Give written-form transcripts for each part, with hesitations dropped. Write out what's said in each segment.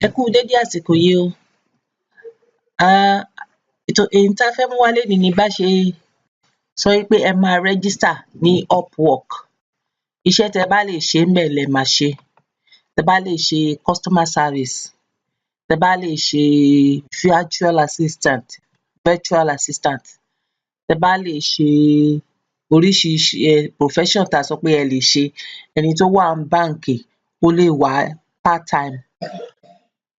Ẹ kú dédé àsìkò yìí o. Èyí tá fẹ́ mú wá lénìí ni bá ṣe sọ wípé ẹ máa register ní upwork. Iṣẹ́ tẹ bá lè ṣe ńbẹ̀ lẹ máa ṣe. Tẹ bá lè ṣe customer service, tẹ bá lè ṣe virtual assistant, tẹ bá lè ṣe oríṣiríṣi profession tá sọ pé ẹ lè ṣe. Ẹni tó wà ní báǹkì ó lè wá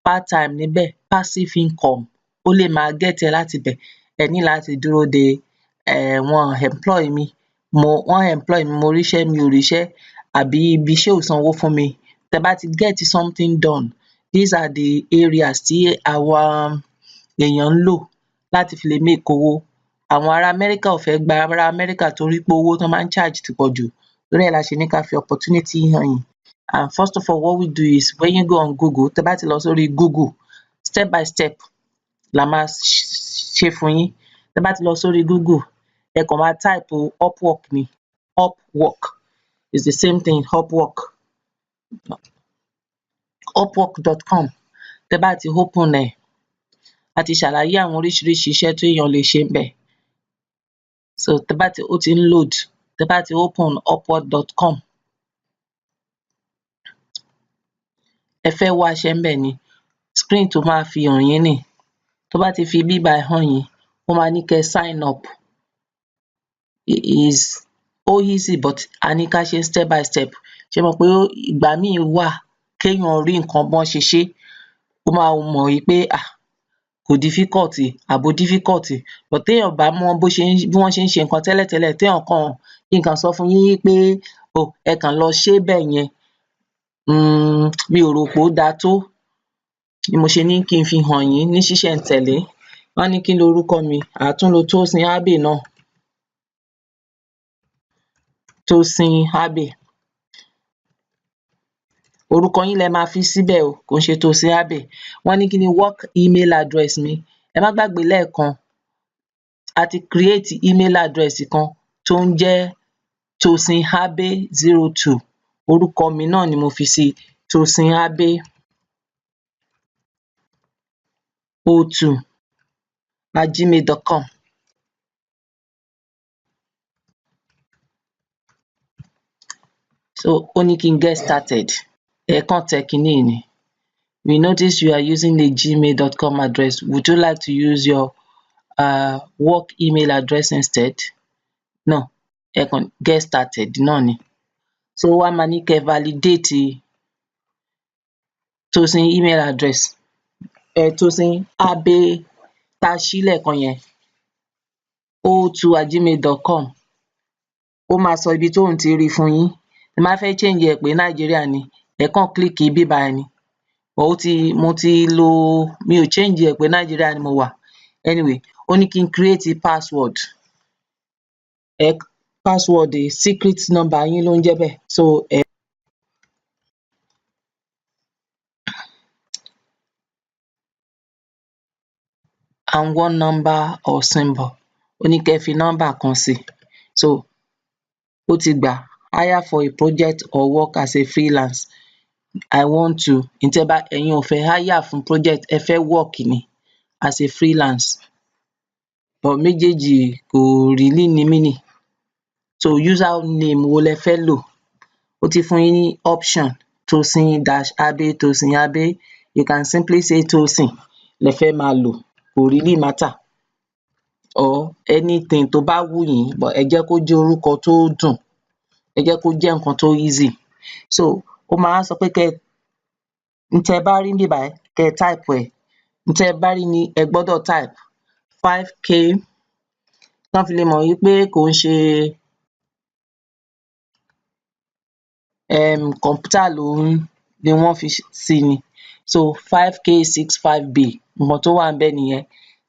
part time níbẹ̀, passive income ó lè máa get ẹ láti bẹ̀. Ẹ ní láti dúró de wọ́n employ mi, mo ríṣẹ́ mi ò ríṣẹ́, àbí ibi iṣẹ́ ò sanwó fún mi. Tẹ bá ti get something done, these are the areas tí àwa èèyàn ń lò láti fi lè make owó. Àwọn ará Amẹ́ríkà ò fẹ́ gba ará Amẹ́ríkà torí pé owó tán máa ń charge ti pọ̀ jù. Torí ẹ̀ la ṣe ní ká fi opportunity hàn yín. And first of all, what we do is when you go on Google, tẹ bá ti lọ sórí Google, step by step la máa ṣe fún yín. Tẹ bá ti lọ sórí Google, ẹ kàn máa type upwork ni. Upwork is the same thing, upwork.com. Tẹ bá ti open ẹ̀, a ti ṣàlàyé àwọn oríṣiríṣi iṣẹ́ tí èèyàn lè ṣe ńbẹ̀. So ó ti ń load. Tẹ bá ti open upwork.com, ẹ fẹ́ wáṣẹ́ ńbẹ̀ ni, screen tó máa fi hàn yín nìí. Tó bá ti fi ibí bàyìí hàn yín, ó máa ní kẹ́ sign up. Ó easy but a ní ká ṣe step by step. Ṣé ẹ mọ̀ pé ìgbà míì wà kéèyàn rí nǹkan bọ́n ṣe ṣé, ó máa mọ̀ wípé kò difficult àbó difficult. But téèyàn ò bá mọ bí wọ́n ṣe ń ṣe nǹkan tẹ́lẹ̀tẹ́lẹ̀, téèyàn kí n kàn sọ fún yín pé ẹ kàn lọ ṣé bẹ́yẹn, mi ò rò pó dáa tó, ni mo ṣe ní kí n fi hàn yín ní ṣísẹ̀ntẹ̀lé. Wọ́n á ní kí lorúkọ mi, à tún lo Tósìn Abbey náà. Tósìn Abbey. Orúkọ yín lẹ máa fi síbẹ̀ o, kò ń ṣe Tósìn Abbey. Wọ́n ní kí ni work email address mi. Ẹ má gbàgbé lẹ́ẹ̀kan, a ti create email address kan tó ń jẹ́ tosinhabbey02. Orúkọ mi náà ni mo fi sí, tosinhabbey02@gmail.com. So ó ní kí n get started. Ẹ kàn tẹ kiní yìí ni. We notice you are using a gmail.com address. Would you like to use your work email address instead? No, ẹ kàn get started náà ni. So ó wá máa ní kẹ́ validate Tosin email address. Tosin Abbey tá a ṣí lẹ́ẹ̀kan yẹn, 02@gmail.com. Ó máa sọ ibi tóun ti rí fún yín. Tẹ bá fẹ́ change ẹ̀ pé Nàìjíríà ni, ẹ kàn click ibí bàyìí ni. Mi ò change ẹ̀ pé Nàìjíríà ni mo wà. Anyway, ó ní kí n create password. Password secret number yín ló ń jẹ́ bẹ́ẹ̀. So and one number or symbol. Ó ní kẹ́ fi nọ́mbà kan sí. So ó ti gbà. Hire for a project or work as a freelance. I want to. Ẹ̀yin ò fẹ́ hire fún project, ẹ fẹ́ work ni as a freelance. But méjèèjì kò really ní meaning. So username wo lẹ fẹ́ lò? Ó ti fún yín ní option Tosin-Abbey, Tosin Abbey. You can simply say Tosin lẹ fẹ́ máa lò. Kò really matter. Or anything tó bá wù yín, but ẹ jẹ́ kó jẹ́ orúkọ tó dùn. Ẹ jẹ́ kó jẹ́ nǹkan tó easy. So ó máa wá sọ pé n tẹ bá rí níbí bàyìí, kẹ́ type ẹ̀. N tẹ bá rí ni ẹ gbọ́dọ̀ type. 5K, kán fi lè mọ̀ wípé kò ń ṣe kọ̀ǹpútà ni wọ́n fi sí ni. So 5K65B, nǹkan tó wà ńbẹ̀ nìyẹn.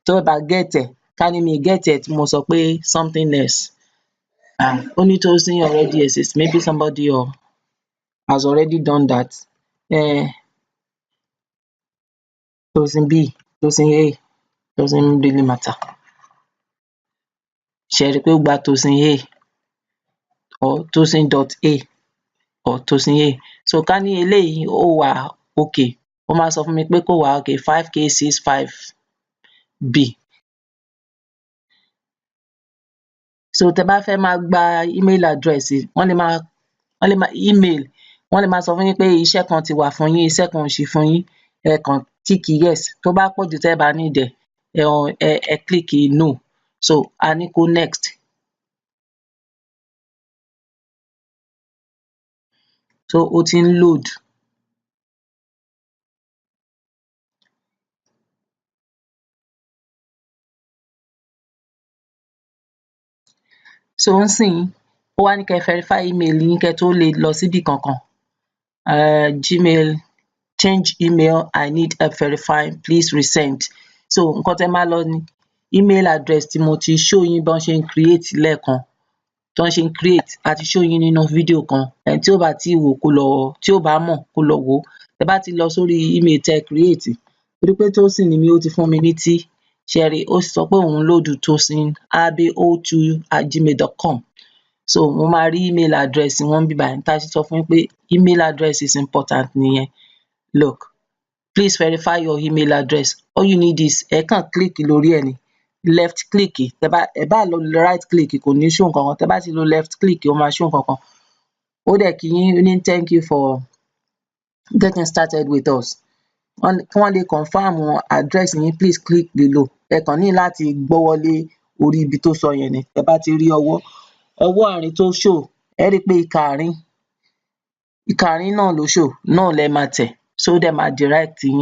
Tó bá get ẹ̀, ká ní mi ì get ẹ̀ tí mo sọ pé something else. Ó ní Tosin already exists. Maybe somebody has already done that. Tosin B, Tosin A, doesn't really matter. Ṣé ẹ rí pé ó gba Tosin A or Tosin.A or Tosin A. So ká ní eléyìí ó wà okay. ó máa sọ fún mi pé kò wá okay 5K65B. So tẹ bá fẹ́ máa gba email address wọ́n lè máa email wọ́n lè máa sọ fún yín pé iṣẹ́ kan ti wà fún yín, iṣẹ́ kan ò sí fún yín, ẹ kàn tick yes. Tó bá pọ̀ jù tẹ́ bá need ẹ click no. So a ní kó next. So ó ti ń load. So ńsìnyí ó wá ní kẹ́ verify email yín kẹ́ tó lè lọ síbì kankan. Gmail, change email, I need help verifying, please resend. So nǹkan tẹ́ máa lọ ní email address tí mo ti show yín bọ́n ṣe ń create lẹ́ẹ̀kan, tí wọ́n ṣe ń create àti show yín nínú fídíò kan. Ẹni tí ò bá tíì wò kó lọ, tí ò bá mọ̀ kó lọ wò ó. Tẹ́ bá ti lọ sórí email tẹ́ create, torí pé Tosin ni mí, ó ti fún mi ní tí, ṣé ẹ rí, ó sọ pé òun load tosinabe02@gmail.com. So mo máa rí email address wọn níbí báyìí, tá a ṣe sọ fún yín pé email address is important nìyẹn. Look, please verify your email address. All you need is ẹ kàn click lórí ẹ̀ ni, left click. Ẹ bá lo right click kò ní show nǹkan kan, tẹ́ bá ti lo left click ó máa show nǹkan kan. Ó dẹ̀ kí yín ní thank you for getting started with us. Kí wọ́n lè confirm address yín, please click below. Ẹ kàn ní láti gbọ́wọ́lé orí ibi tó sọ yẹn ni. Tẹ́ bá ti rí ọwọ́ àárín tó show, ẹ rí pé ìka àárín náà ló show, náà lẹ máa tẹ̀, so dẹ̀ máa direct yín.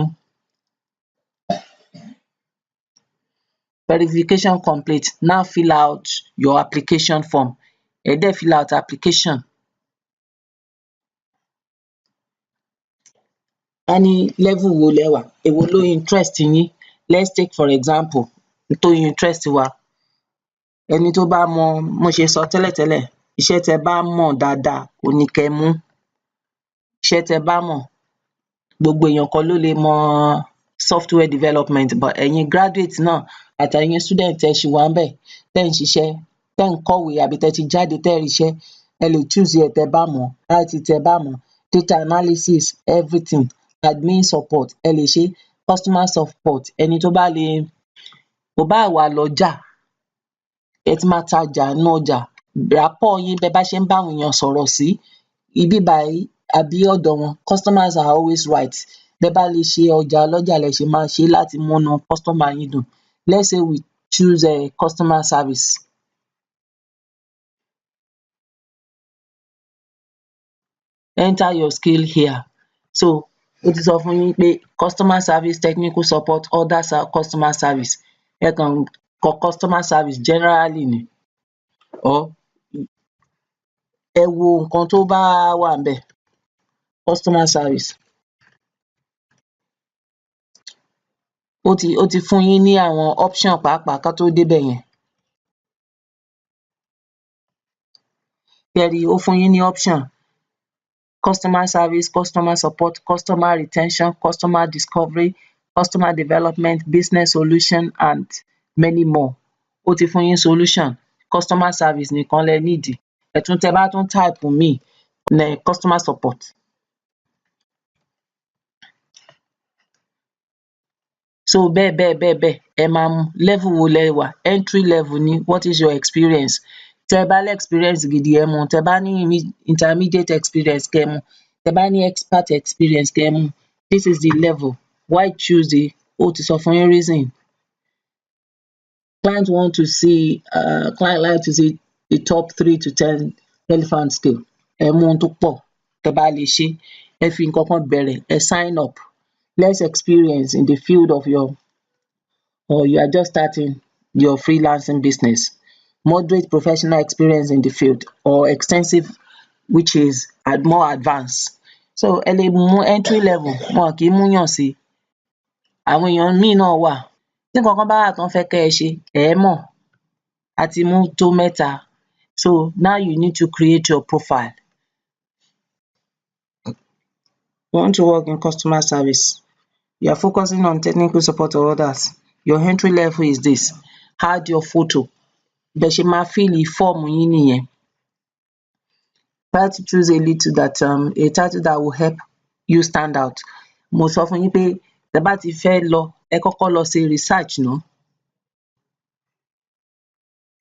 Verification complete. Now fill out your application form. Ẹ dẹ̀ fill out application. A ní level wo lẹ wà, èwo ló interest yín. Let's take for example tó interest wa. Ẹni tó bá mọ, mo ṣe sọ tẹ́lẹ̀tẹ́lẹ̀, iṣẹ́ tẹ́ bá mọ̀ dáadáa òun ní kẹ́ mú. Iṣẹ́ tẹ́ bá mọ̀, gbogbo èèyàn kọ́ ló lè mọ software development, but ẹ̀yin graduate náà àtẹ̀yin student tẹ́ ṣì wà ńbẹ̀, tẹ́ ń ṣiṣẹ́, tẹ́ ń kọ̀wé àbí tẹ́ ti jáde tẹ́ ríṣẹ́, ẹ lè choose ẹ̀ tẹ́ bá mọ̀, IT tẹ́ bá mọ̀, data analysis, everything, admin support, ẹ lè ṣe, customer support, ẹni tó bá lè, kò bá wà lọ́jà, ẹ ti máa tajà nínú ọjà, rapport yín bẹ́ bá ṣe ń bá àwọn èèyàn sọ̀rọ̀ sí, ibí báyìí àbí ọ̀dọ̀ wọn, customers are always right. Bẹ́ bá lè ṣe ọjà ọlọ́jà lẹ ṣe máa ṣe láti múnú customer yín dùn. Let's say we choose customer service. Enter your skill here. So ó ti sọ fún yín pé customer service, technical support, other customer service. Ẹ kàn kọ customer service generally ni. Or ẹ wo nǹkan tó bá wà ńbẹ̀, customer service. Ó ti fún yín ní àwọn option pàápàá ká tó débẹ̀ yẹn. Ṣé ẹ rí, ó fún yín ní option. Customer service, customer support, customer retention, customer discovery, customer development, business solution and many more. Ó ti fún yín solution. Customer service nìkan lẹ need. Tẹ́ bá tún type míì, customer support. So bẹ́ẹ̀ ẹ máa mú level wo lẹ wà. Entry level ni, what is your experience. Tẹ́ bá experience gidi ẹ mú, tẹ́ bá ní intermediate experience kẹ́ mú, tẹ́ bá ní expert experience kẹ́ mú. This is the level. Why choose the, ó ti sọ fún yín reason. Client like to see the top 3 to 10 relevant skill. Ẹ mú ohun tó pọ̀, tẹ́ bá lè ṣe, ẹ fi nǹkan kan bẹ̀rẹ̀, ẹ sign up. Less experience in the field of or you are just starting your freelancing business. Moderate professional experience in the field or extensive, which is more advanced. So ẹ lè mú entry level, wọn kì í múyàn sí. Àwọn èèyàn míì náà wà, tí nǹkan kan bá wà tán fẹ́ kẹ́ ẹ ṣe, ẹ̀ mọ̀, a ti mú tó mẹ́ta. So now you need to create your profile. You want to work in customer service. You are focusing on technical support or others. Your entry level is this. Add your photo. Bẹ́ ṣe máa fill form yín nìyẹn. Try to choose a title that will help you stand out. mo sọ fún yín pé tẹ́ bá ti fẹ́ lọ, ẹ kọ́kọ́ lọ ṣe research ná.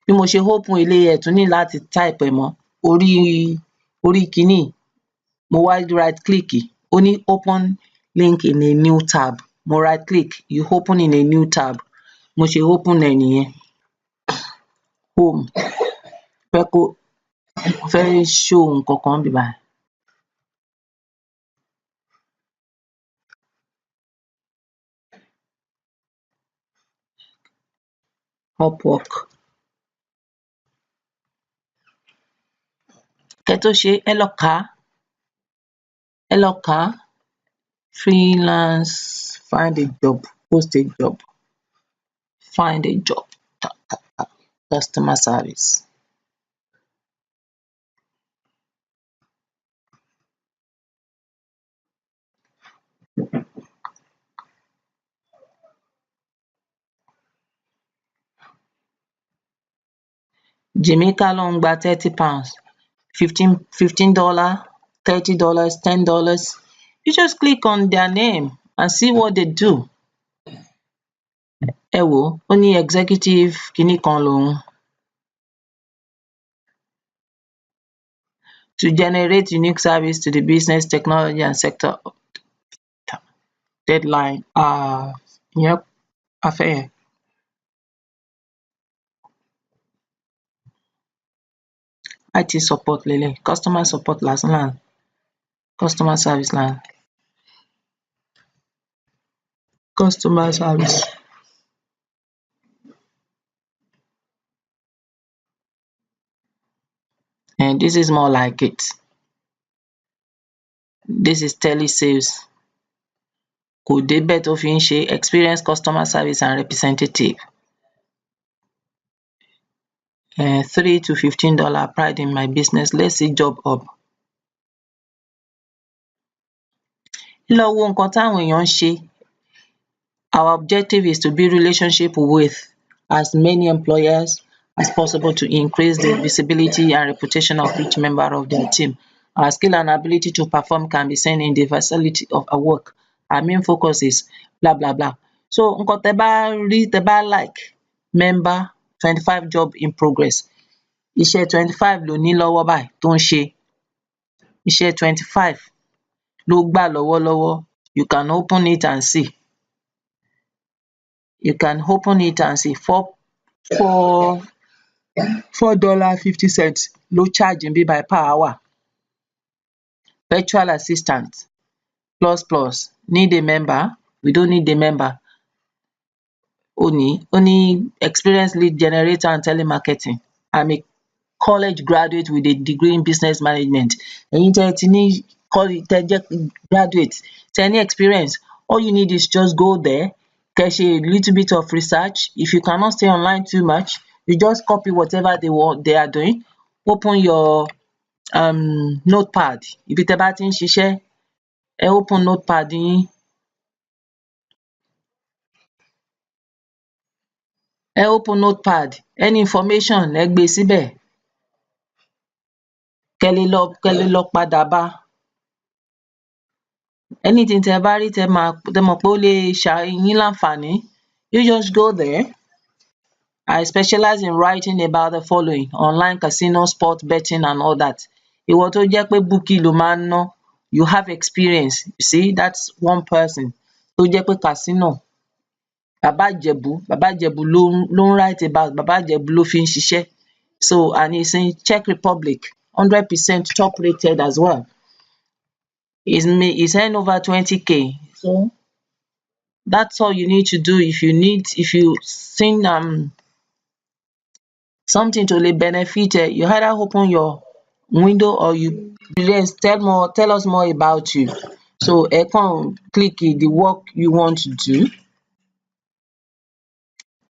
Bí mo ṣe open eléyìí, ẹ tún ní láti type ẹ̀ mọ́. Orí kiní yìí, mo wá right click, ó ní open link in a new tab. Mo right click, you open in a new tab. Mo ṣe open ẹ̀ nìyẹn. Home. Fẹ́ show nǹkan kan níbí báyìí. Upwork. Kẹ́ tó ṣe, ẹ lọ kà á. Freelance, find a job, post a job, find a job, customer service. Jamaica ló ń gba £30, $15, $30, $10. You just click on their name and see what they do. Ẹ wò ó, ó ní executive kiní kan lòun. To generate unique service to the business, technology and sector. Deadline. Ìyẹn a fẹ́ yẹn. IT support leléyìí, customer support lásán là ń, customer service là ń. Customer service. And this is more like it. This is telesales. Kò débẹ̀ tó fi ń ṣe experienced customer service and representative. $3 to $15, pride in my business. Let's see job hub. Lọ wo nǹkan táwọn èèyàn ń ṣe. Our objective is to build relationship with as many employers as possible to increase the visibility and reputation of each member of their team. Our skill and ability to perform can be seen in the versatility of our work. Our main focus is blah blah blah. So nǹkan tẹ́ bá rí, tẹ́ bá like, member 25 job in progress. Iṣẹ́ 25 ló ní lọ́wọ́ báyìí tó ń ṣe. Iṣẹ́ 25 ló gbà lọ́wọ́lọ́wọ́. You can open it and see. You can open it and see. $4.50 ló charge níbí báyìí per hour. Virtual assistant plus need a member. We don't need a member. Ó ní experience lead generator and telemarketing. I'm a college graduate with a degree in business management. Ẹ̀yin tẹ́ ti ní tẹ́ jẹ́ graduate, tẹ́ ní experience, all you need is just go there, kẹ́ ṣe a little bit of research. If you cannot stay online too much, you just copy whatever they are doing. Open your notepad. Ibi tẹ́ bá ti ń ṣiṣẹ́, ẹ open notepad yín. Ẹ open notepad. Any information, ẹ gbé síbẹ̀. Kẹ́ lè lọ padà bá. Anything tẹ́ bá rí tẹ́ mọ̀ pé ó lè ṣe yín láǹfààní, you just go there. I specialize in writing about the following: online casino, sport betting and all that. Ìwọ tó jẹ́ pé búkì ló máa ń ná, you have experience. You see, that's one person tó jẹ́ pé casino. Bàbá Ìjẹ̀bú ló ń write about, Bàbá Ìjẹ̀bú ló fi ń ṣiṣẹ́. So, and he's in Czech Republic, 100% top rated as well. He's earned over 20K. So that's all you need to do. If you think something to benefit, you either open your window or you tell us more about you. So ẹ kàn click the work you want to do.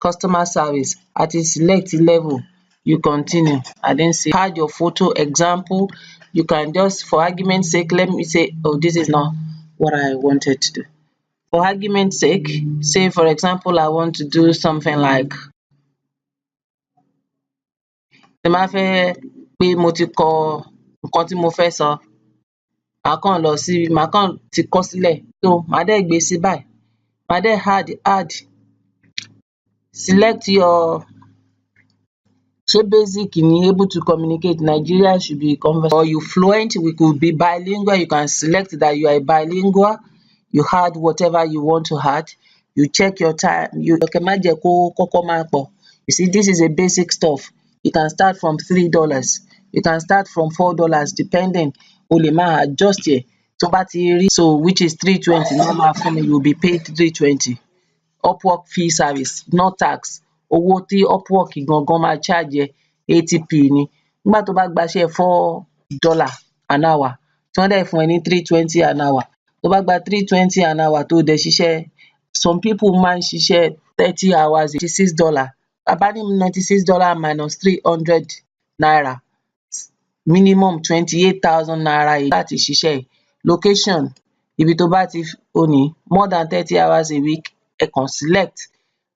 Customer service, at a select level, you continue. I didn't say add your photo example. You can just, for argument's sake, let me say, oh, this is not what I wanted to do. For argument's sake, say for example, I want to do something like, tí n bá fẹ́ pé mo ti kọ nǹkan tí mo fẹ́ sọ, màá kàn ti kọ sílẹ̀, so màá dẹ̀ gbé sí báyìí, màá dẹ̀ add, select your ṣé basic ni able to communicate, Nigeria should be conversant, or you fluent, we could be bilingual, you can select that you are a bilingual, you add whatever you want to add, you check your time, kẹ́ má jẹ́ kó kọ́kọ́ máa pọ̀. You see, this is a basic stuff. You can start from $3, you can start from $4 depending, o lè máa adjust ẹ̀ tó bá ti rí, so which is 320 ni wọ́n máa fún mi, you will be paid 320. Upwork fee service, not tax. Owó tí Upwork gangan máa charge ẹ 80p ni. Nígbà tó bá gbaṣẹ́ $4 an hour, tí wọ́n dẹ̀ fún ẹ ní 320 an hour, tó bá gba 320 an hour tó dẹ̀ ṣiṣẹ́, some people máa ń ṣiṣẹ́ 30 hours, $96. Tá bá ní $96 minus 300 naira, minimum 28,000 naira láti ṣiṣẹ́ yìí. Location, ibi tó bá ti more than 30 hours a week, ẹ kàn select.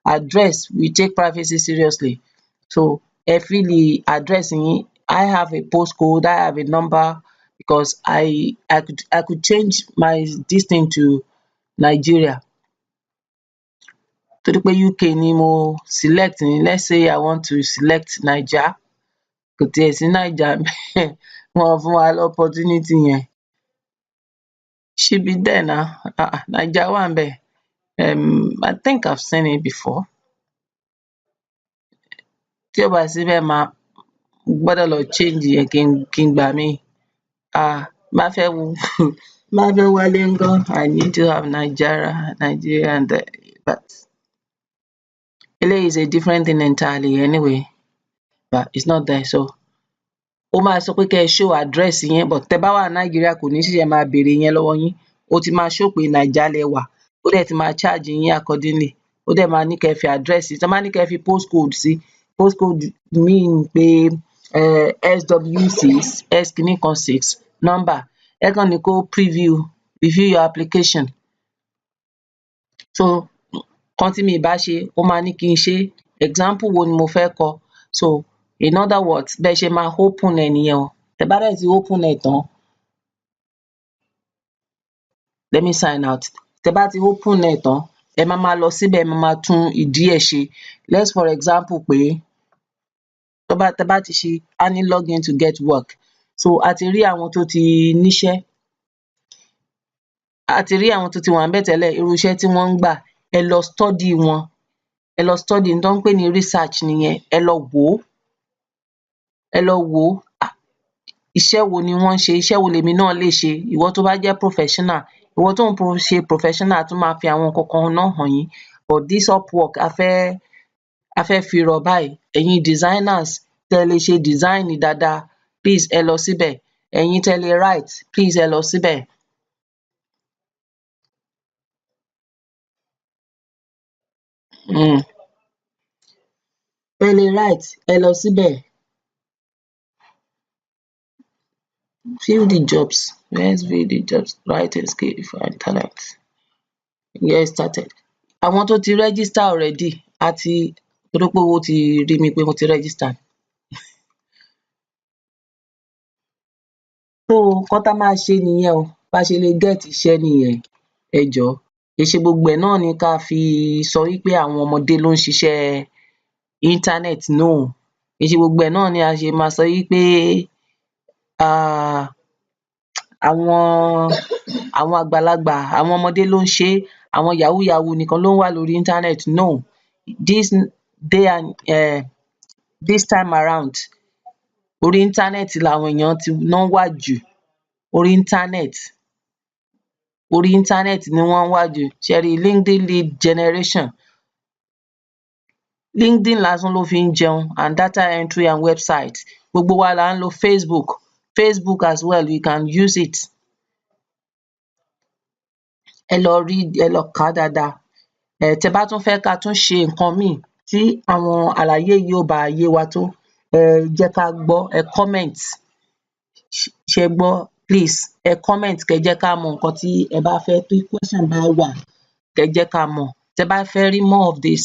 Address, we take privacy seriously, so ẹ fill address yín. I have a postcode, I have a number, because I could change my this thing to Nigeria, torí pé UK ni mo select ni. Let's say I want to select Naija, kò tiẹ̀ sí Naija ńbẹ̀, wọn ò fún wa opportunity yẹn. Should be there now. Naija wà ńbẹ̀. I think I've seen it before. Tí ò bá síbẹ̀, màá gbọ́dọ̀ lọ change ẹ̀ kí n gbà míì. Bá fẹ́ wálé ńkọ́, I need to have Nigeria and but eléyìí is a different thing entirely anyway, but it's not there, so ó máa sọ pé kẹ́ ẹ show address yín, but tẹ́ bá wà Nigeria kò ní ṣẹ̀ṣẹ̀ máa béèrè yẹn lọ́wọ́ yín, ó ti máa show pé Naija lẹ wà, ó dẹ̀ ti máa charge yín accordingly, ó dẹ̀ máa ní kẹ́ ẹ fi address sí. Tán bá ní kẹ́ ẹ fi postcode sí, postcode mean pé SW6 S kìíní kan 6 number, ẹ kàn ní kó review your application. So nǹkan tí mi ì bá ṣe, ó máa ní kí n ṣe, example wo ni mo fẹ́ kọ, so in other words, bẹ́ẹ̀ ṣe máa open ẹ̀ nìyẹn o. Tẹ́ bá dẹ̀ ti open ẹ̀ tán, let me sign out. Tẹ́ bá ti open ẹ̀ tán, ẹ máa lọ síbẹ̀, ẹ máa tún ìdí ẹ̀ ṣe. Let's for example pé tẹ́ bá ti ṣe, á ní login to get work. So a ti rí àwọn tó ti níṣẹ́, a ti rí àwọn tó ti wà ńbẹ̀ tẹ́lẹ̀, irú iṣẹ́ tí wọ́n ń gbà, ẹ lọ study wọn, ẹ lọ study n tán ń pè ní research nìyẹn, ẹ lọ wò ó, iṣẹ́ wo ni wọ́n ń ṣe, iṣẹ́ wo lèmi náà lè ṣe. Ìwọ tó bá jẹ́ professional, ìwọ tó ń ṣe professional á tún máa fi àwọn nǹkan kan náà hàn yín, but this Upwork a fẹ́ fi rọ̀ báyìí. Ẹ̀yin designers tẹ́ ẹ lè ṣe design dáadáa, please ẹ lọ síbẹ̀. Ẹ̀yin tẹ́ ẹ lè write, please ẹ lọ síbẹ̀. Ẹ lè write, ẹ lọ síbẹ̀. Fill the jobs. Let's fill the jobs. Writing skill, find talent. Get started. Àwọn tó ti register already, torí pé ó ti rí mi pé mo ti register. So nǹkan tá máa ṣe nìyẹn o, bá ṣe lè get iṣẹ́ nìyẹn, ẹ jọ̀ọ́. Kì í ṣe gbogbo ẹ̀ náà ni ká fi sọ wípé àwọn ọmọdé ló ń ṣiṣẹ́ internet, no. Kì í ṣe gbogbo ẹ̀ náà ni a ṣe máa sọ wípé àwọn àgbàlagbà, àwọn ọmọdé ló ń ṣe é, àwọn yahoo yahoo nìkan ló ń wà lórí internet, no. This time around, orí internet làwọn èèyàn ná wà jù, orí internet ni wọ́n wà jù. Ṣẹ rí LinkedIn lead generation, LinkedIn lásán ló fi ń jẹun, and data entry and website. Gbogbo wa là ń lo Facebook as well, you can use it. Ẹ lọ read, ẹ lọ kà á dáadáa. Tẹ́ bá tún fẹ́ ká tún ṣe nǹkan míì tí àwọn àlàyé yìí ò bá yé wa tó, ẹ jẹ́ ká gbọ́, ẹ comment. Ṣẹ gbọ́, please ẹ comment kẹ́ jẹ́ ká mọ nǹkan tí ẹ bá fẹ́, tí question bá wà, kẹ́ jẹ́ ká mọ̀. Tẹ́ bá fẹ́ rí more of this,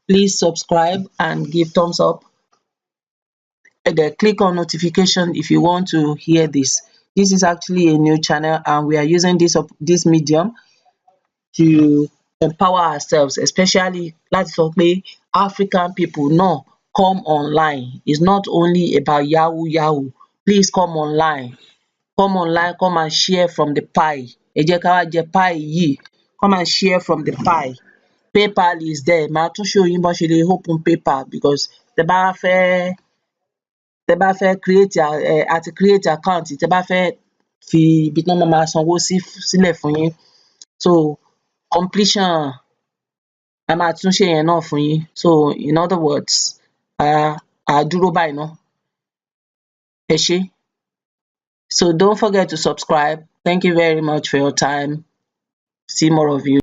please subscribe and give thumbs up. Ẹ dẹ̀ click on notification if you want to hear this. This is actually a new channel, and we are using this medium to empower ourselves, especially láti sọ pé African people náà come online. It's not only about yahoo yahoo. Please come online, come and share from the pie. Ẹ jẹ́ ká wá jẹ pie yìí. Come and share from the pie. PayPal is there. Màá tún show yín bọ́n ṣe lè open PayPal, because tẹ bá fẹ́ create àti create account, tẹ bá fẹ́ fi ibi tí wọ́n máa sanwó sí sílẹ̀ fún yín. So completion a máa tún ṣe yẹn náà fún yín. So in other words, dúró báyìí ná. Ẹ ṣé. So don't forget to subscribe. Thank you very much for your time. See more of you.